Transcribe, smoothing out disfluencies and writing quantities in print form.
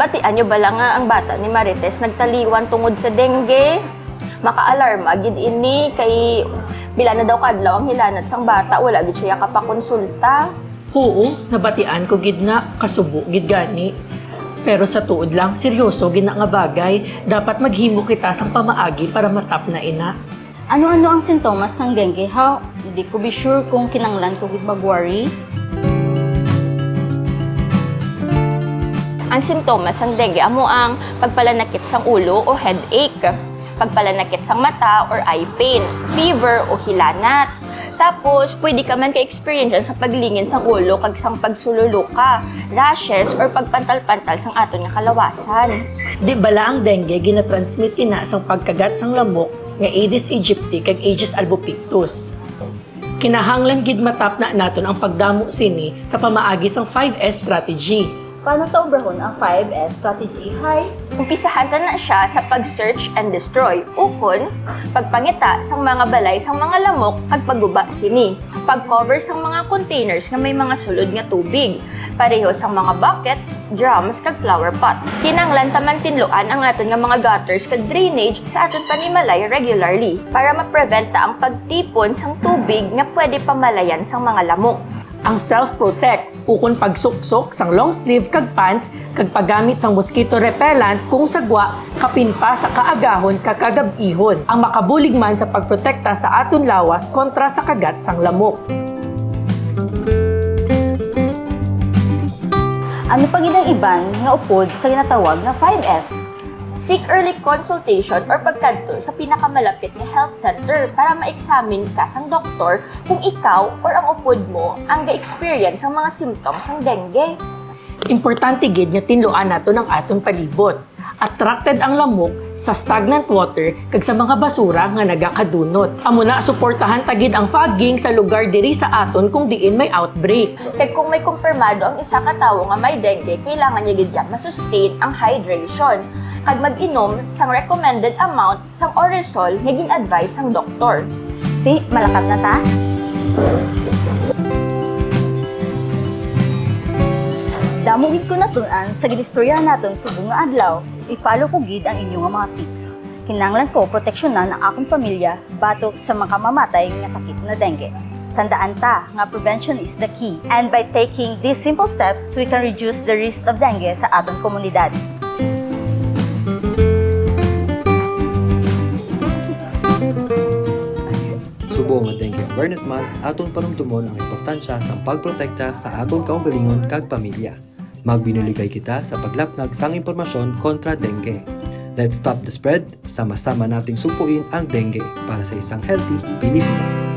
Nabatian nyo bala nga ang bata ni Marites nagtaliwan tungod sa dengue? Maka-alarma gid ini kay bila na daw kadlaw ang hilanat sang bata, wala gid siya kapakonsulta. Oo, nabatian ko gid na kasubo gid gani. Pero sa tuod lang, seryoso gid na nga bagay, dapat maghimo kita sang pamaagi para matap na ina. Ano-ano ang sintomas ng dengue, ha? Hindi ko be sure kung kinanglan ko gid mag-worry. Ang simptomas ng dengue amo ang pagpalanakit sang ulo o headache, pagpalanakit sang mata or eye pain, fever o hilanat. Tapos, pwede ka man ka-experience sa paglingin sang ulo kag sang pagsululuka, rashes or pagpantal-pantal sang aton nga kalawasan. Di bala ang dengue ginatransmit ina sang pagkagat sang lamok nga Aedes aegypti kag Aedes albopictus. Kinahanglan gid matap na naton ang pagdamo sini sa pamaagi sang 5S strategy. Paano taobrahon ang 5S strategy, hay? Umpisahan na siya sa pag-search and destroy, ukon, pagpangita sang mga balay sang mga lamok kag pagguba sini, pag-cover sang mga containers nga may mga sulod nga tubig, pareho sang mga buckets, drums kag flower pot. Kinanglan taman tinluan ang aton nga mga gutters kag drainage sa aton panimalay regularly para ma-prevent ang pagtipon sang tubig nga pwede pamalayan sang mga lamok. Ang self-protect, ukon pagsuksok sang long sleeve kag pants kag paggamit sang mosquito repellent kung sagwa kapin pa sa kaagahon kakagab-ihon. Ang makabulig man sa pagprotekta sa aton lawas kontra sa kagat sang lamok. Ano pa gid ang iban nga upod sa ginatawag na 5S? Seek early consultation or pagkadto sa pinakamalapit na health center para ma-examine ka sang doktor kung ikaw or ang upod mo ang ga-experience ang mga symptoms ng dengue. Importante gid nga tinluan nato ng aton palibot. Attracted ang lamok sa stagnant water kag sa mga basura nga nagakadunot. Amo na suportahan tagid ang fogging sa lugar diri sa aton kung diin may outbreak. Kaya kung may kumpirmado ang isa ka tawo nga may dengue, kailangan niya gid ma-sustain ang hydration kag mag-inom sang recommended amount sang oresol nga gin-advise sang doktor. Ti, malakap na ta? Damo gid ko natun-an sa ginistorya naton subong nga adlaw. I-follow ko gid ang inyong mga tips. Kinahanglan ko proteksyonan ang akong pamilya batok sa makamamatay nga sakit na dengue. Tandaan ta nga prevention is the key. And by taking these simple steps, we can reduce the risk of dengue sa atong komunidad. Subong nga Dengue Awareness Month, aton panumtumon ang importansya sa pagprotekta sa aton kaugalingon kag pamilya. Magbinuligay kita sa paglapnag sang impormasyon kontra dengue. Let's stop the spread, sama-sama nating supuin ang dengue para sa isang healthy Pilipinas.